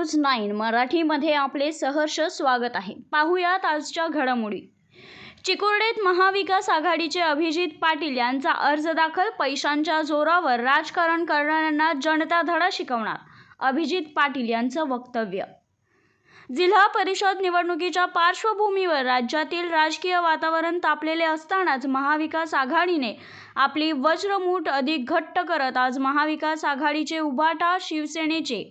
News 9 मराठीमध्ये आपले सहर्ष स्वागत आहे। पाहुयात आजच्या घडामोडी। चिकुर्डेत महाविकास आघाडीचे अभिजित पाटील यांचा अर्ज दाखल। पैशांच्या जोरावर राजकारण करणाऱ्यांना जनता धडा शिकवणार, अभिजित पाटील यांचं वक्तव्य। जिल्हा परिषद निवडणुकीच्या पार्श्वभूमीवर राज्यातील राजकीय वातावरण तापलेले असतानाच महाविकास आघाडीने आपली वज्रमूठ अधिक घट्ट करत आज महाविकास आघाडीचे उभाटा शिवसेनेचे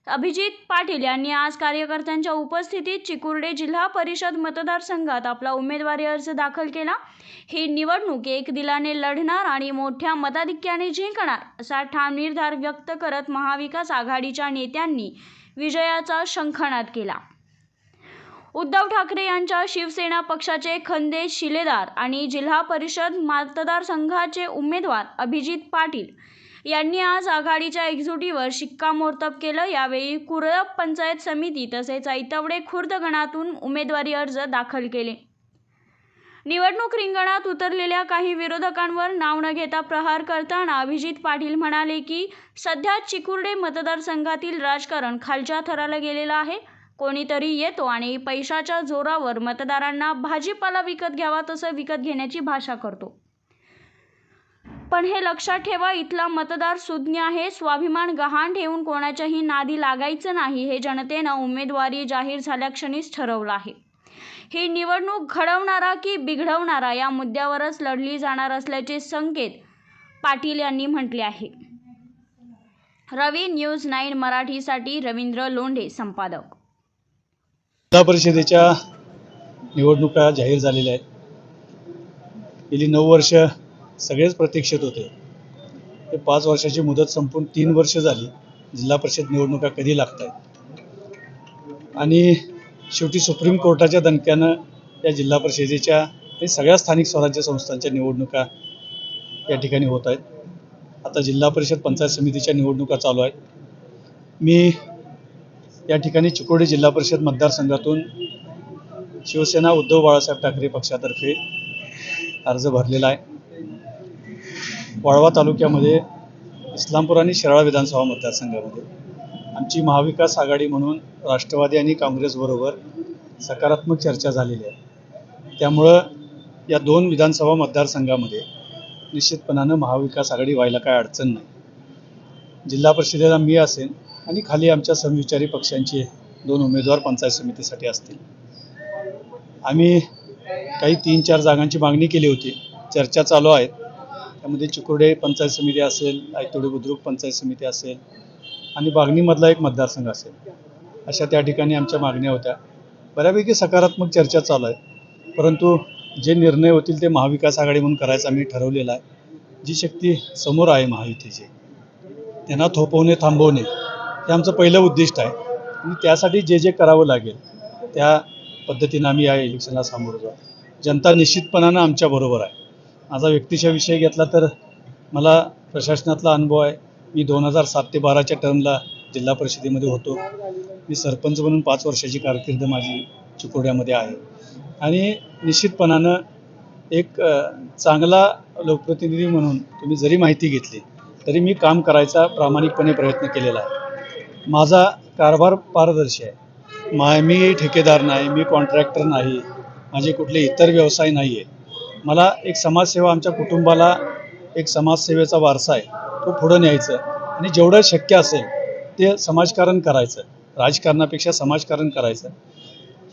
अभिजित पाटील यांनी आज कार्यकर्त्यांच्या उपस्थितीत चिकुर्डे जिल्हा परिषद मतदारसंघात आपला उमेदवारी अर्ज दाखल केला। ही निवडणूक एक दिलाने लढणार आणि मोठ्या मताधिक्याने जिंकणार असा ठाम निर्धार व्यक्त करत महाविकास आघाडीच्या नेत्यांनी विजयाचा शंखनाद केला। उद्धव ठाकरे यांच्या शिवसेना पक्षाचे खंदेश शिलेदार आणि जिल्हा परिषद मतदारसंघाचे उमेदवार अभिजित पाटील यांनी आज आघाडीच्या एक्झिक्युटिव्हवर शिक्कामोर्तब केलं। यावेळी कुरप पंचायत समिती तसेच ऐतवडे खुर्द गणातून उमेदवारी अर्ज दाखल केले। निवडणूक रिंगणात उतरलेल्या काही विरोधकांवर नाव न घेता प्रहार करताना अभिजित पाटील म्हणाले की सध्या चिकुर्डे मतदारसंघातील राजकारण खालच्या थराला गेलेलं आहे। कोणीतरी येतो आणि पैशाच्या जोरावर मतदारांना भाजीपाला विकत घ्यावा तसं विकत घेण्याची भाषा करतो। पण हे लक्षात ठेवा, इथला मतदार सुज्ञ आहे। स्वाभिमान गहाण ठेवून कोणाच्याही नादी लागायचं नाही, हे जनतेनं उमेदवारी जाहीर झाल्याक्षणीच ठरवलं आहे। ही निवडणूक घडवणारा की बिघडवणारा या मुद्द्यावरच लढली जाणार असल्याचे संकेत पाटील यांनी म्हटले आहे। रवी न्यूज 9 मराठीसाठी रवींद्र लोंढे, संपादक। जिल्हा परिषदेच्या निवडणुका जाहीर झालेल्या आहेत। गेली 9 वर्ष सगळेच प्रतीक्षित होते। ते 5 वर्षाची मुदत संपून 3 वर्ष झाली। जिल्हा परिषद निवडणुका कधी लागत आहेत आणि शेवटी सुप्रीम कोर्टाच्या दणक्यानं या जिल्हा परिषदेच्या आणि सगळ्या स्थानिक स्वराज्य संस्थांच्या निवडणुका या ठिकाणी होत आहेत। आता जिल्हा परिषद पंचायत समितीच्या निवडणुका चालू आहेत। मी या ठिकाणी चिकुर्डे जिल्हा परिषद मतदारसंघातून शिवसेना उद्धव बाळासाहेब ठाकरे पक्षातर्फे अर्ज भरलेला आहे। वाळवा तालुक्यामध्ये इस्लामपूर आणि शिराळा विधानसभा मतदारसंघामध्ये आमची महाविकास आघाडी म्हणून राष्ट्रवादी आणि काँग्रेसबरोबर सकारात्मक चर्चा झालेली आहे। त्यामुळं या 2 विधानसभा मतदारसंघामध्ये निश्चितपणानं महाविकास आघाडी व्हायला काय अडचण नाही। जिल्हा परिषदेला मी असेल आणि खाली आमच्या समविचारी पक्षांचे 2 उमेदवार पंचायत समितीसाठी असतील। आम्ही काही 3-4 जागांची मागणी केली होती, चर्चा चालू आहेत। त्यामध्ये चिकुर्डे पंचायत समिती असेल, ऐतवडे बुद्रुक पंचायत समिती असेल आणि बागणीमधला एक मतदारसंघ असेल, अशा त्या ठिकाणी आमच्या मागण्या होत्या। बऱ्यापैकी सकारात्मक चर्चा चालू आहे, परंतु जे निर्णय होतील ते महाविकास आघाडी म्हणून करायचं आम्ही ठरवलेलं आहे। जी शक्ती समोर आहे महायुतीची, त्यांना थोपवणे थांबवणे हे आमचं पहिलं उद्दिष्ट आहे आणि त्यासाठी जे जे करावं लागेल त्या पद्धतीनं आम्ही या इलेक्शनला सामोरं जाऊ। जनता निश्चितपणानं आमच्याबरोबर आहे। माझा व्यक्तिशः विषय घेतला तर मला प्रशासनातला अनुभव आहे। मी 2007 ते 12च्या टर्मला जिल्हा परिषदेमध्ये होतो। मी सरपंच म्हणून 5 वर्षाची कारकीर्द माझी चिकुर्ड्यामध्ये आहे आणि निश्चितपणानं एक चांगला लोकप्रतिनिधी म्हणून तुम्ही जरी माहिती घेतली तरी मी काम करायचा प्रामाणिकपणे प्रयत्न केलेला आहे। माझा कारभार पारदर्शी आहे। मी ठेकेदार नाही, मी कॉन्ट्रॅक्टर नाही, माझे कुठले इतर व्यवसाय नाही आहे। मला एक समाजसेवा, आमच्या कुटुंबाला एक समाजसेवेचा वारसा आहे, तो पुढं न्यायचं आणि जेवढं शक्य असेल ते समाजकारण करायचं, राजकारणापेक्षा समाजकारण करायचं,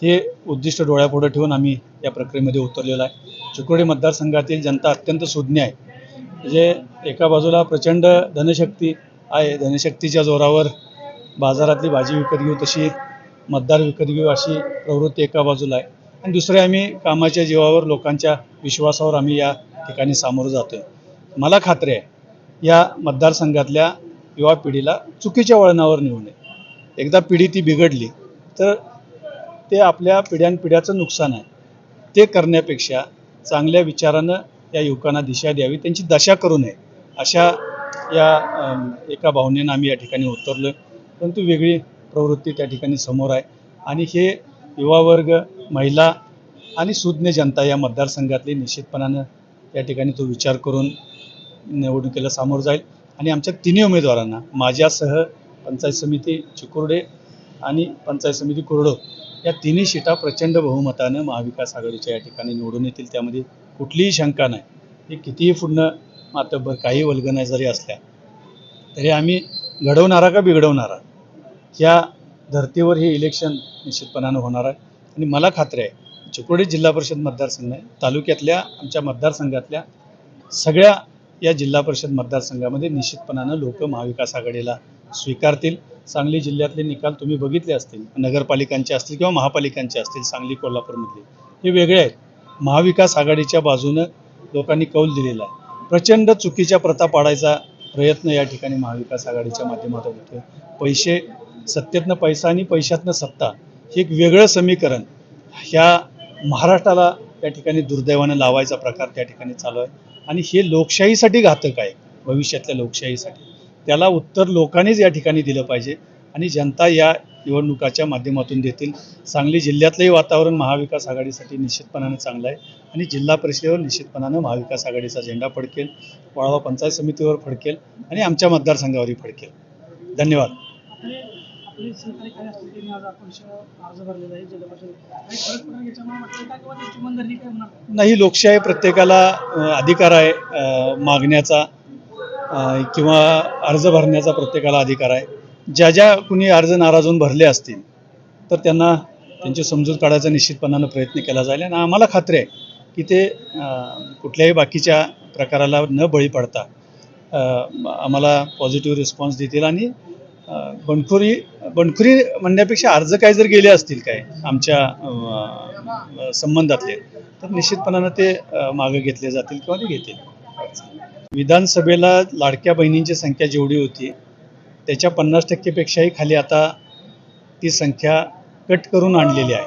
हे उद्दिष्ट डोळ्यापुढं ठेवून आम्ही या प्रक्रियेमध्ये उतरलेलो आहे। चिकुर्डे मतदारसंघातील जनता अत्यंत सुज्ञ आहे। म्हणजे एका बाजूला प्रचंड धनशक्ती आहे, धनशक्तीच्या जोरावर बाजारातली भाजी विकत घेऊ तशी मतदार विकत घेऊ अशी प्रवृत्ती एका बाजूला आहे आणि दुसरे आम्ही कामाच्या जीवावर लोकांच्या विश्वासावर आम्ही या ठिकाणी सामोरं जातोय। मला खात्री आहे या मतदारसंघातल्या युवा पिढीला चुकीच्या वळणावर नेऊ नये। एकदा पिढी ती बिघडली तर ते आपल्या पिढ्याचं नुकसान आहे। ते करण्यापेक्षा चांगल्या विचारानं या युवकांना दिशा द्यावी, त्यांची दशा करू नये, अशा या एका भावनेनं आम्ही या ठिकाणी उतरलो। परंतु वेगळी प्रवृत्ती त्या ठिकाणी समोर आहे आणि हे युवा वर्ग, महिला आणि सुज्ञ जनता या मतदारसंघातली निश्चितपणानं या ठिकाणी तो विचार करून निवडणुकीला सामोरं जाईल आणि आमच्या 3 उमेदवारांना माझ्यासह पंचायत समिती चिकुर्डे आणि पंचायत समिती कोरडो या तिन्ही सीटा प्रचंड बहुमतानं महाविकास आघाडीच्या या ठिकाणी निवडून येतील. त्यामध्ये कुठलीही शंका नाही. हे कितीही पूर्ण मातब्बर काही वल्गना जरी असल्या तरी आम्ही घडवणारा का बिघडवणारा या धर्तीवर हे इलेक्शन निश्चितपणानं होणार आहे. आणि मला खात्री आहे चिकोडी जिल्हा परिषद मतदारसंघ आहे तालुक्यातल्या आमच्या मतदारसंघातल्या सगळ्या या जिल्हा परिषद मतदारसंघामध्ये निश्चितपणानं लोक महाविकास आघाडीला स्वीकारतील. सांगली जिल्ह्यातले निकाल तुम्ही बघितले असतील, नगरपालिकांचे असतील किंवा महापालिकांचे असतील, सांगली कोल्हापूरमधले हे वेगळे आहेत. महाविकास आघाडीच्या बाजूनं लोकांनी कौल दिलेला आहे. प्रचंड चुकीच्या प्रथा पाडायचा प्रयत्न या ठिकाणी महाविकास आघाडीच्या माध्यमातून होतो. पैसे सत्तेतनं पैसा आणि पैशातनं सत्ता हे एक वेगळं समीकरण ह्या महाराष्ट्राला त्या ठिकाणी दुर्दैवानं लावायचा प्रकार त्या ठिकाणी चालू आहे. आणि हे लोकशाहीसाठी घातक आहे, भविष्यातल्या लोकशाहीसाठी. त्याला उत्तर लोकांनीच या ठिकाणी दिलं पाहिजे आणि जनता या निवडणुकाच्या माध्यमातून देतील. सांगली जिल्ह्यातलंही वातावरण महाविकास आघाडीसाठी निश्चितपणानं चांगलं आहे आणि जिल्हा परिषदेवर निश्चितपणानं महाविकास आघाडीचा झेंडा फडकेल, वाळवा पंचायत समितीवर फडकेल आणि आमच्या मतदारसंघावरही फडकेल. धन्यवाद. आपले सहकारी काय असतील त्यांनी आज अर्ज भरलेला आहे जिल्हा परिषद काही फरक पडणार याच्यामुळे म्हटलं का किंवा त्यांची मनधरणी काय होणार नाही, लोकशाही प्रत्येकाला अधिकार आहे मागण्याचा किंवा अर्ज भरण्याचा प्रत्येकाला अधिकार आहे. ज्या कुणी अर्ज नाराज होऊन भरले असतील तर त्यांना त्यांची समजूत काढायचा निश्चितपणानं प्रयत्न केला जाईल. आणि आम्हाला खात्री आहे की ते कुठल्याही बाकीच्या प्रकाराला न बळी पडता आम्हाला पॉझिटिव्ह रिस्पॉन्स देतील. आणि बंडखोरी म्हणण्यापेक्षा अर्ज काय जर गेले असतील काय आमच्या संबंधातले तर निश्चितपणानं ते मागे घेतले जातील किंवा ते घेतील. विधानसभेला लाडक्या बहिणींची संख्या जेवढी होती त्याच्या 50% खाली आता ती संख्या कट करून आणलेली आहे.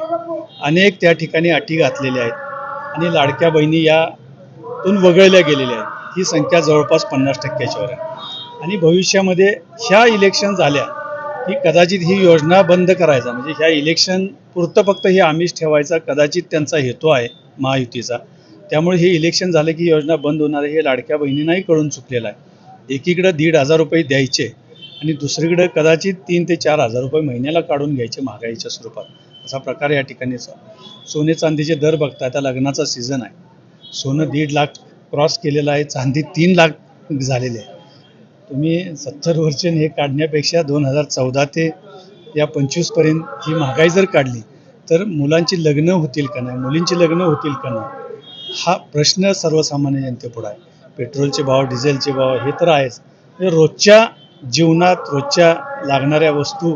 अनेक त्या ठिकाणी अटी घातलेल्या आहेत आणि लाडक्या बहिणी यातून वगळल्या गेलेल्या आहेत. ही संख्या जवळपास 50%च्या वर आहे. आणि भविष्यामध्ये ह्या इलेक्शन झाल्या की कदाचित ही योजना बंद करायचा, म्हणजे ह्या इलेक्शन पुरतं फक्त हे आमिष ठेवायचा कदाचित त्यांचा हेतू आहे महायुतीचा. त्यामुळे हे इलेक्शन झालं की योजना बंद होणार आहे हे लाडक्या बहिणींनाही कळून चुकलेलं आहे. एकीकडे 1,500 रुपये द्यायचे आणि दुसरीकडे कदाचित 3,000 ते 4,000 रुपये महिन्याला काढून घ्यायचे महागाईच्या स्वरूपात. असा प्रकार या ठिकाणी सोने चांदीचे दर बघता आता लग्नाचा सीझन आहे. सोनं 1.5 लाख क्रॉस केलेलं आहे, चांदी 3 लाख झालेली आहे. तुम्ही 70 वर्ष हे काढण्यापेक्षा 2014 ते या 25पर्यंत ही महागाई जर काढली तर मुलांची लग्न होतील का नाही, मुलींची लग्न होतील का नाही, हा प्रश्न सर्वसामान्य जनतेपुढे आहे. पेट्रोलचे भाव, डिझेलचे भाव हे तर आहेच. रोजच्या जीवनात रोजच्या लागणाऱ्या वस्तू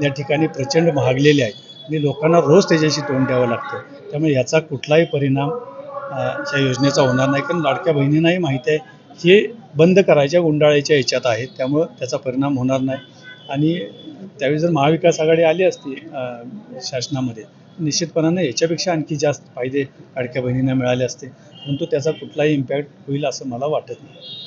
या ठिकाणी प्रचंड महागलेल्या आहेत आणि लोकांना रोज त्याच्याशी तोंड द्यावं लागतं. त्यामुळे याचा कुठलाही परिणाम ह्या योजनेचा होणार नाही. कारण लाडक्या बहिणींनाही माहिती आहे हे बंद करायच्या गुंडाळायच्या याच्यात आहेत, त्यामुळं त्याचा परिणाम होणार नाही. आणि त्यावेळी जर महाविकास आघाडी आली असती शासनामध्ये निश्चितपणाने याच्यापेक्षा आणखी जास्त फायदे लाडक्या बहिणींना मिळाले असते, परंतु त्याचा कुठलाही इम्पॅक्ट होईल असं मला वाटत नाही.